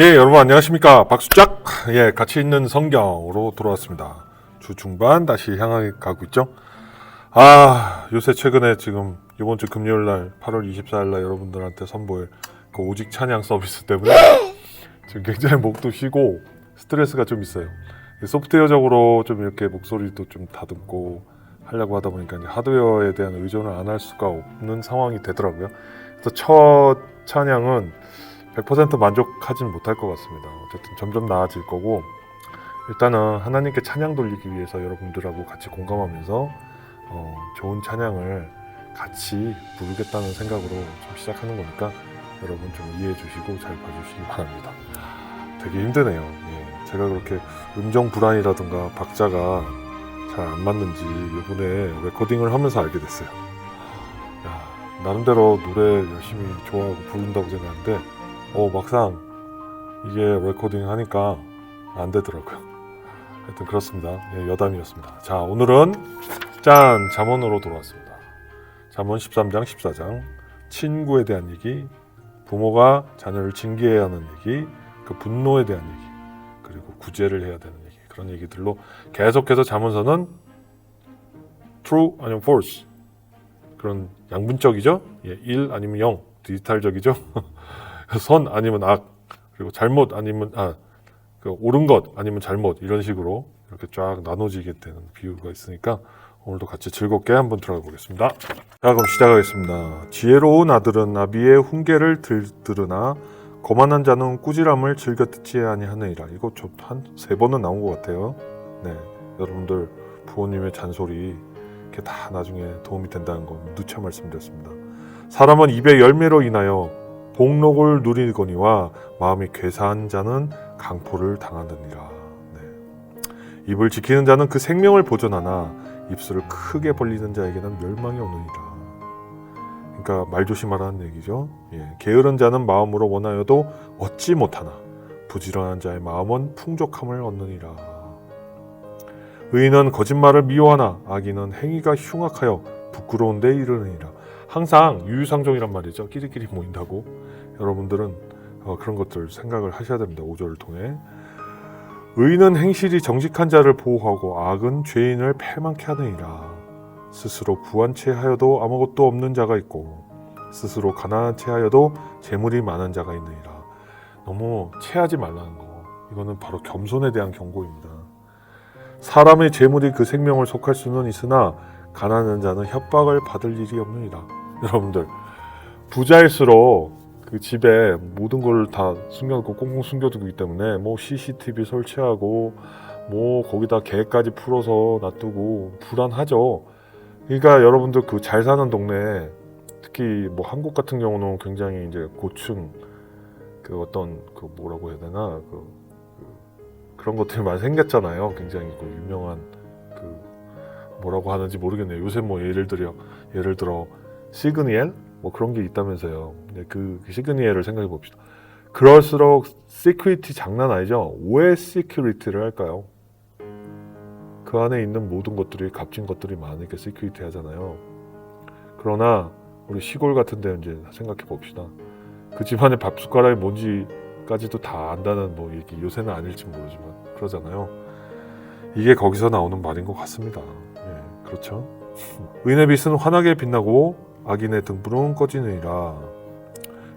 예, 여러분 안녕하십니까? 박수짝! 예, 가치 있는 성경으로 돌아왔습니다. 주 중반 다시 향해 가고 있죠? 요새 최근에 지금 이번 주 금요일 날 8월 24일 날 여러분들한테 선보일 그 오직 찬양 서비스 때문에 지금 굉장히 목도 쉬고 스트레스가 좀 있어요. 소프트웨어적으로 좀 이렇게 목소리도 좀 다듬고 하려고 하다 보니까 이제 하드웨어에 대한 의존을 안 할 수가 없는 상황이 되더라고요. 그래서 첫 찬양은 100% 만족하진 못할 것 같습니다. 어쨌든 점점 나아질 거고, 일단은 하나님께 찬양 돌리기 위해서 여러분들하고 같이 공감하면서 좋은 찬양을 같이 부르겠다는 생각으로 좀 시작하는 거니까 여러분 좀 이해해 주시고 잘 봐주시기 바랍니다. 되게 힘드네요. 예, 제가 그렇게 음정 불안이라든가 박자가 잘 안 맞는지 이번에 레코딩을 하면서 알게 됐어요. 나름대로 노래 열심히 좋아하고 부른다고 생각하는데 막상 이게 레코딩 하니까 안 되더라고요. 하여튼 그렇습니다. 예, 여담이었습니다. 자, 오늘은 잠언으로 돌아왔습니다. 잠언 13장 14장 친구에 대한 얘기, 부모가 자녀를 징계해야 하는 얘기, 그 분노에 대한 얘기, 그리고 구제를 해야 되는 얘기, 그런 얘기들로 계속해서 잠언서는 true 아니면 false, 그런 양분적이죠. 예, 1 아니면 0, 디지털적이죠. 선 아니면 악, 그리고 잘못 아니면 옳은 것 아니면 잘못, 이런 식으로 이렇게 쫙 나눠지게 되는 비유가 있으니까 오늘도 같이 즐겁게 한번 들어가 보겠습니다. 자, 그럼 시작하겠습니다. 지혜로운 아들은 나비의 훈계를 들으나 거만한 자는 꾸지람을 즐겨 듣지 아니하느니라. 이거 한 3번은 나온 것 같아요. 네, 여러분들 부모님의 잔소리 이렇게 다 나중에 도움이 된다는 거 누차 말씀드렸습니다. 사람은 입의 열매로 인하여 복록을 누리거니와 마음이 괴사한 자는 강포를 당하느니라. 네. 입을 지키는 자는 그 생명을 보존하나 입술을 크게 벌리는 자에게는 멸망이 오느니라. 그러니까 말 조심하라는 얘기죠. 예. 게으른 자는 마음으로 원하여도 얻지 못하나 부지런한 자의 마음은 풍족함을 얻느니라. 의인은 거짓말을 미워하나 악인은 행위가 흉악하여 부끄러운 데 이르느니라. 항상 유유상종이란 말이죠. 끼리끼리 모인다고. 여러분들은 그런 것들 생각을 하셔야 됩니다. 5절을 통해. 의인은 행실이 정직한 자를 보호하고 악은 죄인을 패망케 하느니라. 스스로 부한 채 하여도 아무것도 없는 자가 있고 스스로 가난한 채 하여도 재물이 많은 자가 있느니라. 너무 체하지 말라는 거. 이거는 바로 겸손에 대한 경고입니다. 사람의 재물이 그 생명을 속할 수는 있으나 가난한 자는 협박을 받을 일이 없느니라. 여러분들, 부자일수록 그 집에 모든 걸 다 숨겨두고 꽁꽁 숨겨두기 때문에 뭐 CCTV 설치하고 뭐 거기다 개까지 풀어서 놔두고 불안하죠. 그러니까 여러분들 그 잘 사는 동네, 특히 뭐 한국 같은 경우는 굉장히 이제 고층 그 어떤 그 뭐라고 해야 되나 그런 것들이 많이 생겼잖아요. 굉장히 그 유명한 그 뭐라고 하는지 모르겠네요. 요새 뭐 예를 들어 시그니엘 뭐 그런 게 있다면서요. 그 시그니엘을 생각해 봅시다. 그럴수록 시큐리티 장난 아니죠. 왜 시큐리티를 할까요? 그 안에 있는 모든 것들이 값진 것들이 많으니까 시큐리티 하잖아요. 그러나 우리 시골 같은 데 이제 생각해 봅시다. 그 집안의 밥 숟가락이 뭔지까지도 다 안다는 뭐 얘기, 요새는 아닐지 모르지만 그러잖아요. 이게 거기서 나오는 말인 것 같습니다. 예, 그렇죠. 의인의 빛은 환하게 빛나고 악인의 등불은 꺼지느니라.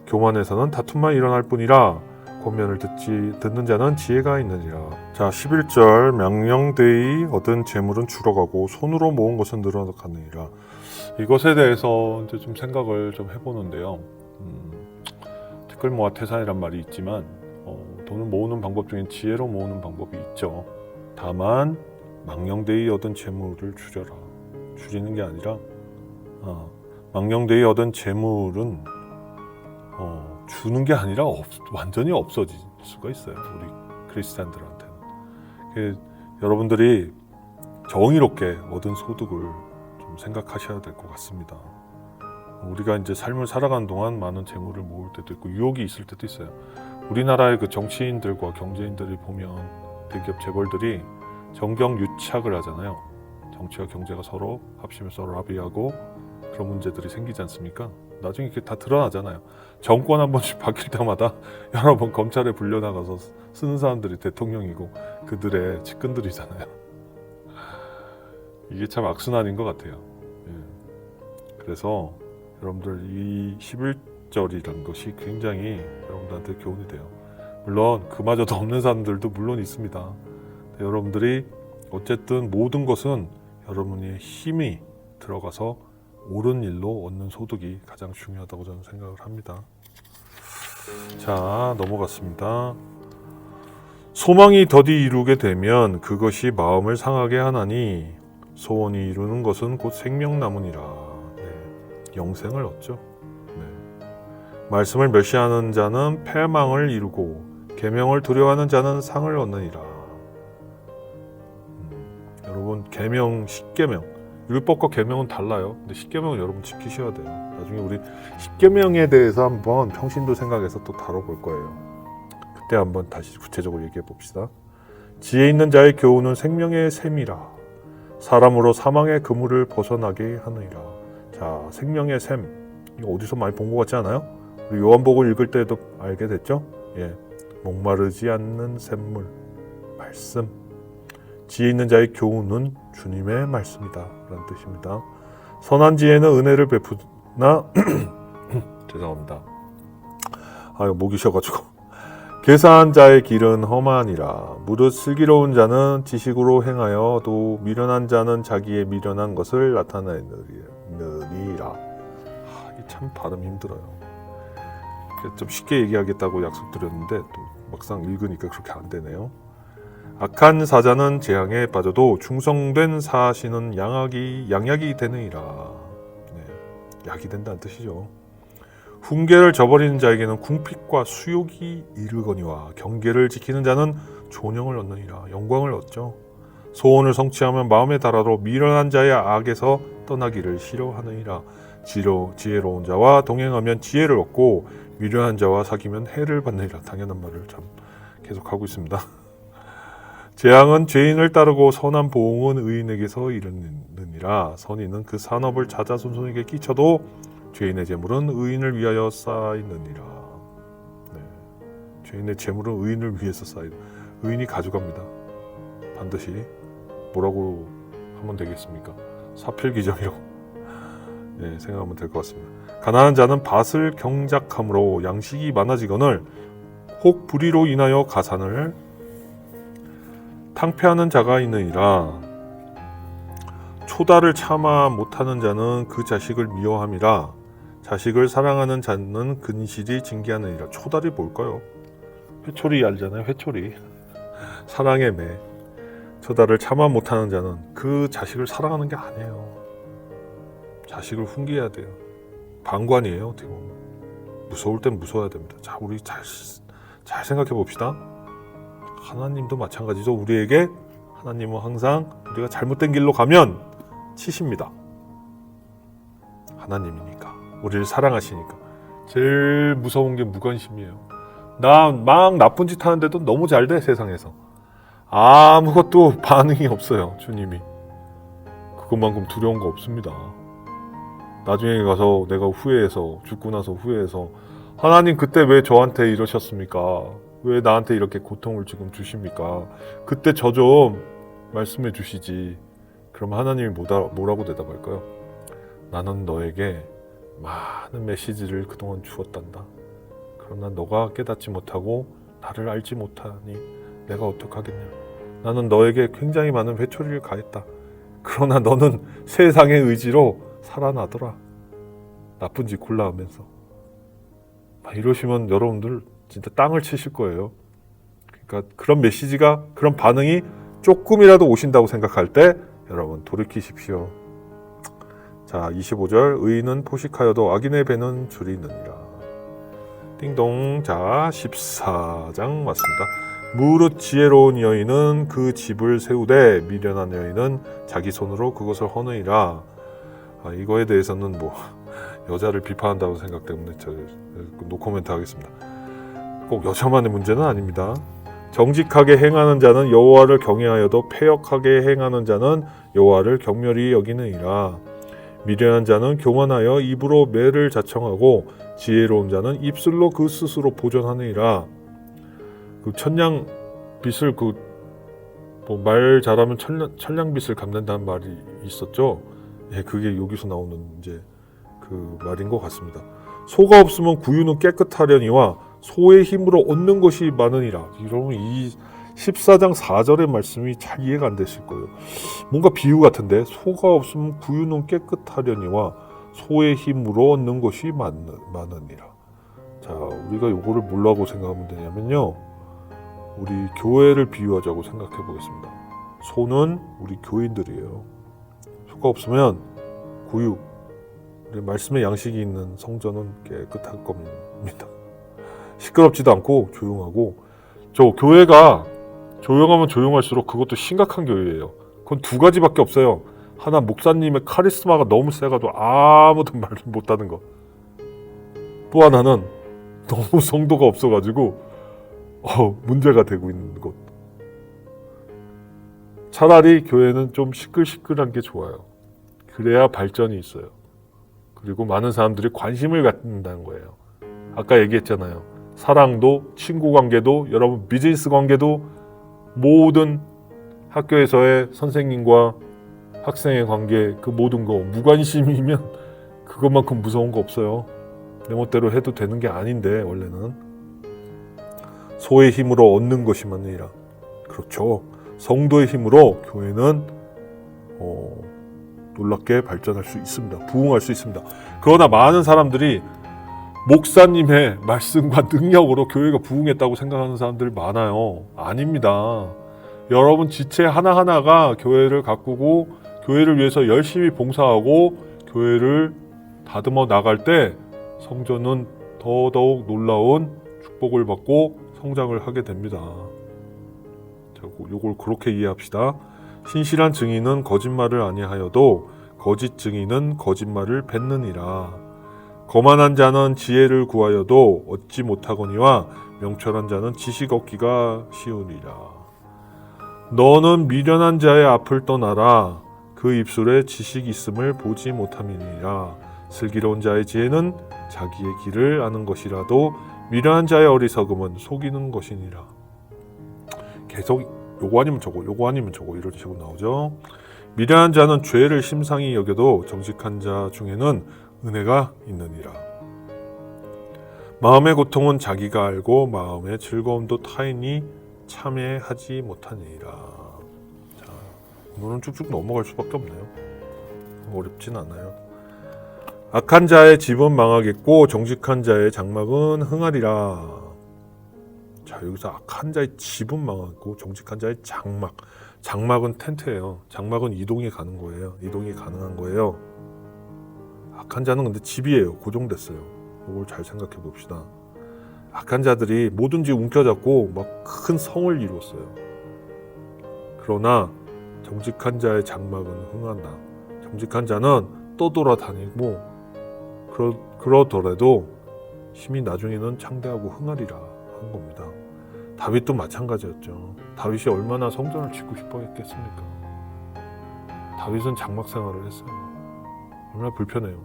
교만에서는 다툼만 일어날 뿐이라 권면을 듣는 자는 지혜가 있느니라. 자, 11절 명령되이 얻은 재물은 줄어가고 손으로 모은 것은 늘어가느니라. 이것에 대해서 이제 좀 생각을 좀 해보는데요. 티끌모아 태산이란 말이 있지만 돈을 모으는 방법 중엔 지혜로 모으는 방법이 있죠. 다만 망령되이 얻은 재물을 줄이는 게 아니라 망령되이 얻은 재물은 주는 게 아니라 완전히 없어질 수가 있어요. 우리 크리스찬들한테는. 여러분들이 정의롭게 얻은 소득을 좀 생각하셔야 될 것 같습니다. 우리가 이제 삶을 살아가는 동안 많은 재물을 모을 때도 있고 유혹이 있을 때도 있어요. 우리나라의 그 정치인들과 경제인들이 보면 대기업 재벌들이 정경 유착을 하잖아요. 정치와 경제가 서로 합심해서 서로 합의하고 그런 문제들이 생기지 않습니까? 나중에 이게 다 드러나잖아요. 정권 한 번씩 바뀔 때마다 여러 번 검찰에 불려나가서 쓰는 사람들이 대통령이고 그들의 측근들이잖아요. 이게 참 악순환인 것 같아요. 예. 그래서 여러분들 이 11절이라는 것이 굉장히 여러분들한테 교훈이 돼요. 물론 그마저도 없는 사람들도 물론 있습니다. 여러분들이 어쨌든 모든 것은 여러분의 힘이 들어가서 옳은 일로 얻는 소득이 가장 중요하다고 저는 생각을 합니다. 자, 넘어갔습니다. 소망이 더디 이루게 되면 그것이 마음을 상하게 하나니 소원이 이루는 것은 곧 생명나무니라. 네, 영생을 얻죠. 네. 말씀을 멸시하는 자는 패망을 이루고 계명을 두려워하는 자는 상을 얻느니라. 여러분 계명, 십계명, 율법과 계명은 달라요. 근데 십계명은 여러분 지키셔야 돼요. 나중에 우리 십계명에 대해서 한번 평신도 생각해서 또 다뤄볼 거예요. 그때 한번 다시 구체적으로 얘기해 봅시다. 지혜 있는 자의 교훈은 생명의 샘이라. 사람으로 사망의 그물을 벗어나게 하느니라. 자, 생명의 샘. 이거 어디서 많이 본 것 같지 않아요? 우리 요한복음 읽을 때도 알게 됐죠? 예, 목마르지 않는 샘물, 말씀. 지혜 있는 자의 교훈은 주님의 말씀이다 라는 뜻입니다. 선한 지혜는 은혜를 베푸나 죄송합니다. 목이 쉬어가지고. 계사한 자의 길은 험하니라. 무릇 슬기로운 자는 지식으로 행하여도 미련한 자는 자기의 미련한 것을 나타내느니라. 이게 참 발음 힘들어요. 좀 쉽게 얘기하겠다고 약속드렸는데 또 막상 읽으니까 그렇게 안 되네요. 악한 사자는 재앙에 빠져도 충성된 사신은 양약이 되느니라. 네, 약이 된다는 뜻이죠. 훈계를 저버리는 자에게는 궁핍과 수욕이 이르거니와 경계를 지키는 자는 존영을 얻느니라. 영광을 얻죠. 소원을 성취하면 마음에 달아도 미련한 자의 악에서 떠나기를 싫어하느니라. 지혜로운 자와 동행하면 지혜를 얻고 미련한 자와 사귀면 해를 받느니라. 당연한 말을 참 계속하고 있습니다. 재앙은 죄인을 따르고 선한 보응은 의인에게서 이르느니라. 선인은 그 산업을 자자손손에게 끼쳐도 죄인의 재물은 의인을 위하여 쌓이느니라. 네. 죄인의 재물은 의인을 위해서 쌓이는, 의인이 가져갑니다. 반드시. 뭐라고 하면 되겠습니까? 사필기정이라고 네, 생각하면 될 것 같습니다. 가난한 자는 밭을 경작함으로 양식이 많아지거늘 혹 불의로 인하여 가산을 탕폐하는 자가 있느니라. 초다를 참아 못하는 자는 그 자식을 미워함이라. 자식을 사랑하는 자는 근실이 징계하느니라. 초달이 뭘까요? 회초리 알잖아요. 회초리. 사랑의 매. 초다를 참아 못하는 자는 그 자식을 사랑하는 게 아니에요. 자식을 훈계해야 돼요. 방관이에요. 어떻게 보면. 무서울 땐 무서워야 됩니다. 자, 우리 잘 생각해 봅시다. 하나님도 마찬가지죠. 우리에게 하나님은 항상 우리가 잘못된 길로 가면 치십니다. 하나님이니까. 우리를 사랑하시니까. 제일 무서운 게 무관심이에요. 나 막 나쁜 짓 하는데도 너무 잘 돼, 세상에서. 아무것도 반응이 없어요, 주님이. 그것만큼 두려운 거 없습니다. 나중에 가서 내가 후회해서, 죽고 나서 후회해서 하나님 그때 왜 저한테 이러셨습니까? 왜 나한테 이렇게 고통을 지금 주십니까? 그때 저 좀 말씀해 주시지. 그럼 하나님이 뭐라고 대답할까요? 나는 너에게 많은 메시지를 그동안 주었단다. 그러나 너가 깨닫지 못하고 나를 알지 못하니 내가 어떡하겠냐. 나는 너에게 굉장히 많은 회초리를 가했다. 그러나 너는 세상의 의지로 살아나더라. 나쁜 짓 골라하면서. 이러시면 여러분들 진짜 땅을 치실 거예요. 그러니까 그런 메시지가, 그런 반응이 조금이라도 오신다고 생각할 때 여러분 돌이키십시오. 자, 25절. 의인은 포식하여도 악인의 배는 줄이느니라. 띵동. 자, 14장 맞습니다. 무릇 지혜로운 여인은 그 집을 세우되 미련한 여인은 자기 손으로 그것을 허느니라. 이거에 대해서는 뭐 여자를 비판한다고 생각 때문에 저 노코멘트 하겠습니다. 꼭 여자만의 문제는 아닙니다. 정직하게 행하는 자는 여호와를 경외하여도 패역하게 행하는 자는 여호와를 경멸히 여기느니라. 미련한 자는 교만하여 입으로 매를 자청하고 지혜로운 자는 입술로 그 스스로 보존하느니라. 그 천냥빚을 말 잘하면 천냥빚을 갚는다는 말이 있었죠. 예, 그게 여기서 나오는 이제 그 말인 것 같습니다. 소가 없으면 구유는 깨끗하려니와 소의 힘으로 얻는 것이 많으니라. 여러분 이 14장 4절의 말씀이 잘 이해가 안 되실 거예요. 뭔가 비유 같은데 소가 없으면 구유는 깨끗하려니와 소의 힘으로 얻는 것이 많으니라. 자, 우리가 요거를 뭐라고 생각하면 되냐면요. 우리 교회를 비유하자고 생각해 보겠습니다. 소는 우리 교인들이에요. 소가 없으면 구유, 우리 말씀의 양식이 있는 성전은 깨끗할 겁니다. 시끄럽지도 않고 조용하고, 저 교회가 조용하면 조용할수록 그것도 심각한 교회예요. 그건 두 가지밖에 없어요. 하나, 목사님의 카리스마가 너무 세가지고 아무도 말을 못하는 것. 또 하나는 너무 성도가 없어가지고 문제가 되고 있는 것. 차라리 교회는 좀 시끌시끌한 게 좋아요. 그래야 발전이 있어요. 그리고 많은 사람들이 관심을 갖는다는 거예요. 아까 얘기했잖아요. 사랑도, 친구 관계도, 여러분 비즈니스 관계도, 모든 학교에서의 선생님과 학생의 관계, 그 모든 거 무관심이면 그것만큼 무서운 거 없어요. 내 멋대로 해도 되는 게 아닌데 원래는. 소의 힘으로 얻는 것이 많으니라. 그렇죠. 성도의 힘으로 교회는 놀랍게 발전할 수 있습니다. 부흥할 수 있습니다. 그러나 많은 사람들이 목사님의 말씀과 능력으로 교회가 부흥했다고 생각하는 사람들 많아요. 아닙니다. 여러분 지체 하나하나가 교회를 가꾸고 교회를 위해서 열심히 봉사하고 교회를 다듬어 나갈 때 성전은 더더욱 놀라운 축복을 받고 성장을 하게 됩니다. 자, 요걸 그렇게 이해합시다. 신실한 증인은 거짓말을 아니하여도 거짓 증인은 거짓말을 뱉느니라. 거만한 자는 지혜를 구하여도 얻지 못하거니와 명철한 자는 지식 얻기가 쉬우니라. 너는 미련한 자의 앞을 떠나라. 그 입술에 지식 있음을 보지 못함이니라. 슬기로운 자의 지혜는 자기의 길을 아는 것이라도 미련한 자의 어리석음은 속이는 것이니라. 계속 요거 아니면 저거, 요거 아니면 저거 이런 식으로 나오죠. 미련한 자는 죄를 심상히 여겨도 정직한 자 중에는 은혜가 있느니라. 마음의 고통은 자기가 알고 마음의 즐거움도 타인이 참여하지 못하니라. 자, 오늘은 쭉쭉 넘어갈 수밖에 없네요. 어렵진 않아요. 악한 자의 집은 망하겠고 정직한 자의 장막은 흥하리라. 자, 여기서 악한 자의 집은 망하고 정직한 자의 장막. 장막은 텐트예요. 장막은 이동이 가는 거예요. 이동이 가능한 거예요. 악한 자는 근데 집이에요. 고정됐어요. 이걸 잘 생각해 봅시다. 악한 자들이 뭐든지 움켜잡고 막 큰 성을 이루었어요. 그러나 정직한 자의 장막은 흥한다. 정직한 자는 떠돌아다니고 그러더라도 힘이 나중에는 창대하고 흥하리라 한 겁니다. 다윗도 마찬가지였죠. 다윗이 얼마나 성전을 짓고 싶어 했겠습니까? 다윗은 장막 생활을 했어요. 얼마나 불편해요.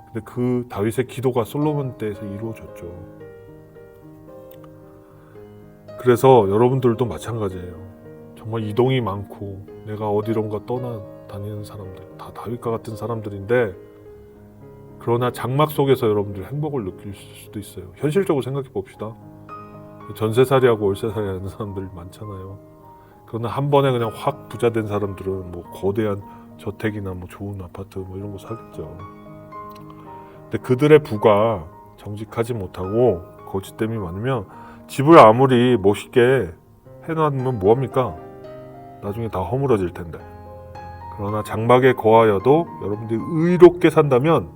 근데 그 다윗의 기도가 솔로몬 때에서 이루어졌죠. 그래서 여러분들도 마찬가지예요. 정말 이동이 많고 내가 어디론가 떠나다니는 사람들, 다 다윗과 같은 사람들인데, 그러나 장막 속에서 여러분들 행복을 느낄 수도 있어요. 현실적으로 생각해 봅시다. 전세살이하고 월세살이 하는 사람들 많잖아요. 그러나 한 번에 그냥 확 부자 된 사람들은 뭐 거대한 저택이나 뭐 좋은 아파트 뭐 이런 거 사겠죠. 근데 그들의 부가 정직하지 못하고 거짓됨이 많으면 집을 아무리 멋있게 해놨으면 뭐합니까? 나중에 다 허물어질 텐데. 그러나 장막에 거하여도 여러분들이 의롭게 산다면,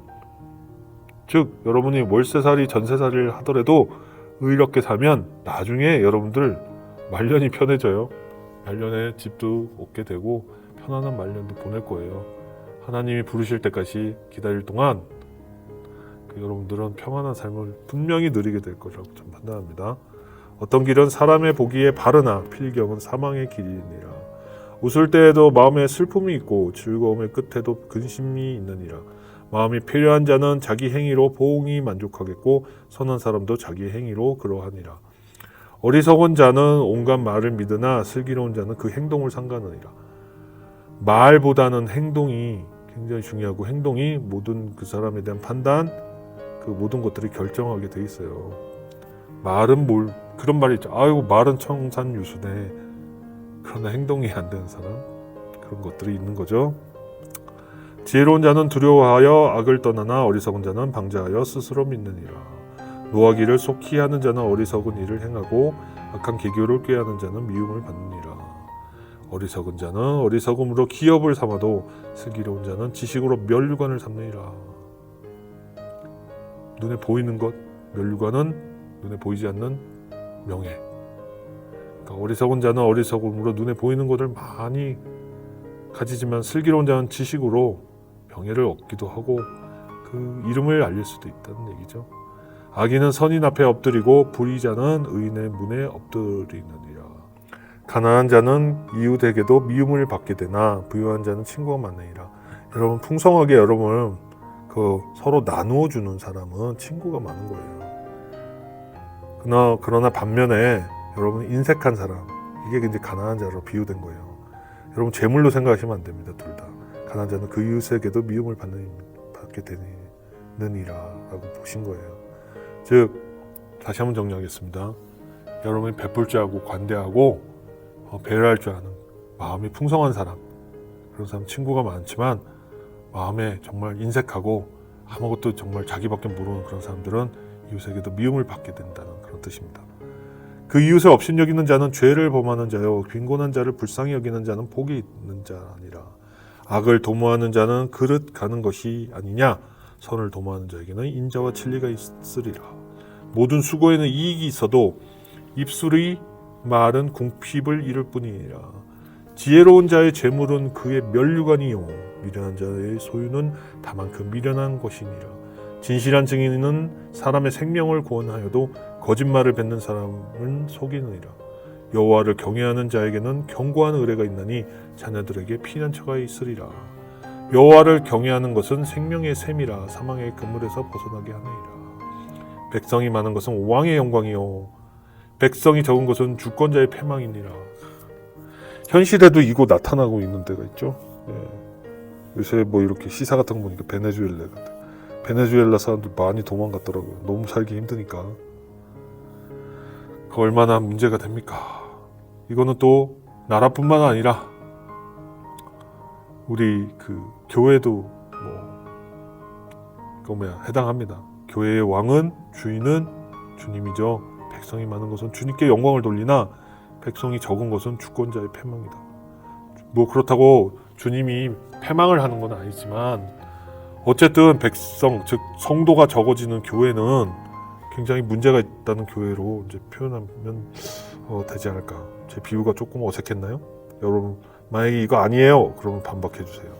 즉 여러분이 월세살이 전세살이를 하더라도 의롭게 살면 나중에 여러분들 말년이 편해져요. 말년에 집도 얻게 되고 편안한 말년도 보낼 거예요. 하나님이 부르실 때까지 기다릴 동안 여러분들은 평안한 삶을 분명히 누리게 될 거라고 좀 판단합니다. 어떤 길은 사람의 보기에 바르나 필경은 사망의 길이니라. 웃을 때에도 마음에 슬픔이 있고 즐거움의 끝에도 근심이 있느니라. 마음이 패려한 자는 자기 행위로 보응이 만족하겠고 선한 사람도 자기 행위로 그러하니라. 어리석은 자는 온갖 말을 믿으나 슬기로운 자는 그 행동을 삼가느니라. 말보다는 행동이 굉장히 중요하고 행동이 모든 그 사람에 대한 판단, 그 모든 것들이 결정하게 돼 있어요. 말은 그런 말이 있죠. 아이고 말은 청산유수네. 그러나 행동이 안 되는 사람, 그런 것들이 있는 거죠. 지혜로운 자는 두려워하여 악을 떠나나 어리석은 자는 방자하여 스스로 믿느니라. 노하기를 속히 하는 자는 어리석은 일을 행하고 악한 계교를 꾀하는 자는 미움을 받느니라. 어리석은 자는 어리석음으로 기업을 삼아도 슬기로운 자는 지식으로 면류관을 삼느니라. 눈에 보이는 것, 면류관은 눈에 보이지 않는 명예. 그러니까 어리석은 자는 어리석음으로 눈에 보이는 것을 많이 가지지만 슬기로운 자는 지식으로 명예를 얻기도 하고 그 이름을 알릴 수도 있다는 얘기죠. 악인은 선인 앞에 엎드리고 불의자는 의인의 문에 엎드리느니라. 가난한 자는 이웃에게도 미움을 받게 되나 부유한 자는 친구가 많으니라. 여러분 풍성하게 여러분을 서로 나누어 주는 사람은 친구가 많은 거예요. 그러나 반면에 여러분 인색한 사람, 이게 이제 가난한 자로 비유된 거예요. 여러분 재물로 생각하시면 안 됩니다. 둘 다. 가난한 자는 그 이웃에게도 미움을 받게 되느니라 라고 보신 거예요. 즉 다시 한번 정리하겠습니다. 여러분이 베풀 줄 알고 관대하고 배려할 줄 아는 마음이 풍성한 사람, 그런 사람 친구가 많지만 마음에 정말 인색하고 아무것도 정말 자기밖에 모르는 그런 사람들은 이웃에게도 미움을 받게 된다는 그런 뜻입니다. 그 이웃을 업신여기는 자는 죄를 범하는 자요 빈곤한 자를 불쌍히 여기는 자는 복이 있는 자니라. 악을 도모하는 자는 그릇 가는 것이 아니냐. 선을 도모하는 자에게는 인자와 진리가 있으리라. 모든 수고에는 이익이 있어도 입술의 말은 궁핍을 이룰 뿐이니라. 지혜로운 자의 재물은 그의 면류관이요 미련한 자의 소유는 다만 그 미련한 것이니라. 진실한 증인은 사람의 생명을 구원하여도 거짓말을 뱉는 사람은 속이느니라. 여호와를 경외하는 자에게는 견고한 의뢰가 있나니 자녀들에게 피난처가 있으리라. 여호와를 경외하는 것은 생명의 샘이라 사망의 그물에서 벗어나게 하느니라. 백성이 많은 것은 왕의 영광이요 백성이 적은 것은 주권자의 패망이니라. 현실에도 이거 나타나고 있는 데가 있죠. 요새 뭐 이렇게 시사 같은 거 보니까 베네수엘라 사람들 많이 도망갔더라고요. 너무 살기 힘드니까. 그 얼마나 문제가 됩니까? 이거는 또 나라뿐만 아니라 우리 그 교회도 해당합니다. 교회의 왕은 주인은 주님이죠. 백성이 많은 것은 주님께 영광을 돌리나 백성이 적은 것은 주권자의 패망이다. 뭐 그렇다고 주님이 패망을 하는 건 아니지만 어쨌든 백성 즉 성도가 적어지는 교회는 굉장히 문제가 있다는 교회로 이제 표현하면 되지 않을까. 제 비유가 조금 어색했나요? 여러분 만약에 이거 아니에요 그러면 반박해 주세요.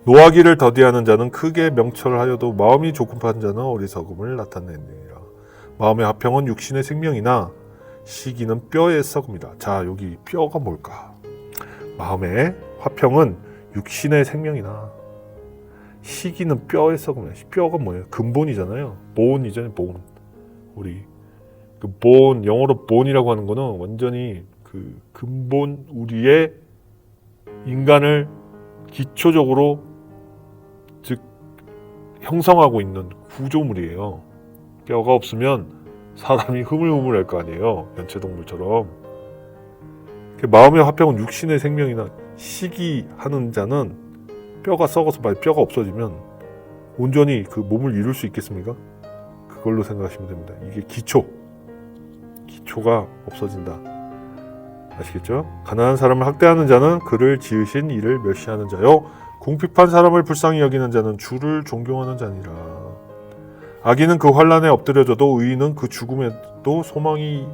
노하기를 더디하는 자는 크게 명철하여도 마음이 조급한 자는 어리석음을 나타내느니라. 마음의 화평은 육신의 생명이나 시기는 뼈의 썩음이다. 자 여기 뼈가 뭘까? 마음의 화평은 육신의 생명이나 시기는 뼈의 썩음이야. 뼈가 뭐예요? 근본이잖아요. 본이잖아요. 본. 우리 그 본 영어로 본이라고 하는 거는 완전히 그 근본 우리의 인간을 기초적으로 즉 형성하고 있는 구조물이에요. 뼈가 없으면 사람이 흐물흐물할 거 아니에요. 연체동물처럼. 마음의 화평은 육신의 생명이나 시기하는 자는 뼈가 썩어서 뼈가 없어지면 온전히 그 몸을 이룰 수 있겠습니까? 그걸로 생각하시면 됩니다. 이게 기초가 없어진다. 아시겠죠? 가난한 사람을 학대하는 자는 그를 지으신 이를 멸시하는 자요 궁핍한 사람을 불쌍히 여기는 자는 주를 존경하는 자니라. 악인은 그 환난에 엎드려져도 의인은 그 죽음에도 소망이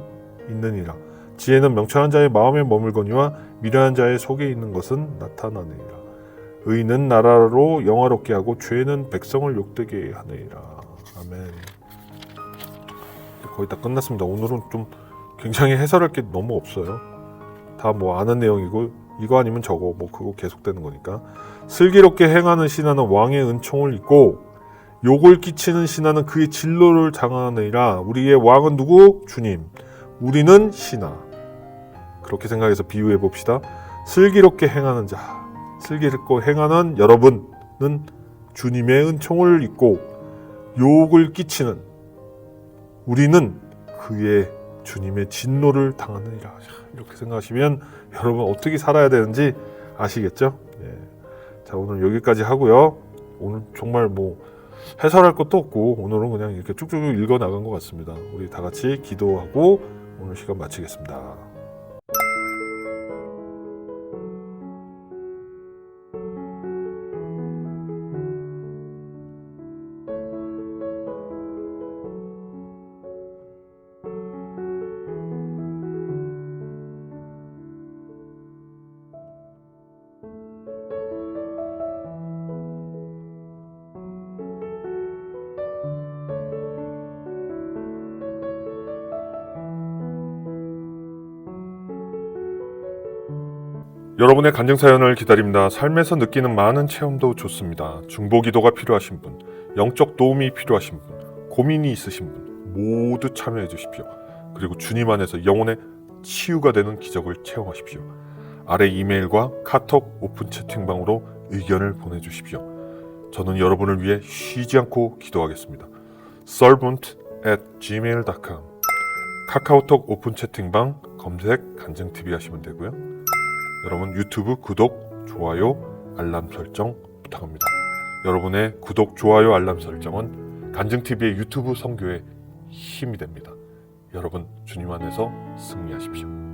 있느니라. 지혜는 명철한 자의 마음에 머물거니와 미련한 자의 속에 있는 것은 나타나느니라. 의인은 나라로 영화롭게 하고 죄는 백성을 욕되게 하느니라. 아멘. 거의 다 끝났습니다. 오늘은 좀 굉장히 해설할 게 너무 없어요. 다 뭐 아는 내용이고 이거 아니면 저거 뭐 그거 계속되는 거니까. 슬기롭게 행하는 신하는 왕의 은총을 입고 욕을 끼치는 신하는 그의 진노를 당하느니라. 우리의 왕은 누구? 주님. 우리는 신하. 그렇게 생각해서 비유해 봅시다. 슬기롭게 행하는 자, 슬기롭게 행하는 여러분은 주님의 은총을 입고 욕을 끼치는 우리는 그의 주님의 진노를 당하느니라. 이렇게 생각하시면 여러분 어떻게 살아야 되는지 아시겠죠? 예. 자, 오늘 여기까지 하고요. 오늘 정말 뭐 해설할 것도 없고 오늘은 그냥 이렇게 쭉쭉 읽어 나간 것 같습니다. 우리 다 같이 기도하고 오늘 시간 마치겠습니다. 여러분의 간증 사연을 기다립니다. 삶에서 느끼는 많은 체험도 좋습니다. 중보 기도가 필요하신 분, 영적 도움이 필요하신 분, 고민이 있으신 분 모두 참여해 주십시오. 그리고 주님 안에서 영혼의 치유가 되는 기적을 체험하십시오. 아래 이메일과 카톡 오픈 채팅방으로 의견을 보내주십시오. 저는 여러분을 위해 쉬지 않고 기도하겠습니다. servant@gmail.com 카카오톡 오픈 채팅방 검색 간증TV 하시면 되고요. 여러분 유튜브 구독, 좋아요, 알람 설정 부탁합니다. 여러분의 구독, 좋아요, 알람 설정은 간증TV의 유튜브 선교에 힘이 됩니다. 여러분 주님 안에서 승리하십시오.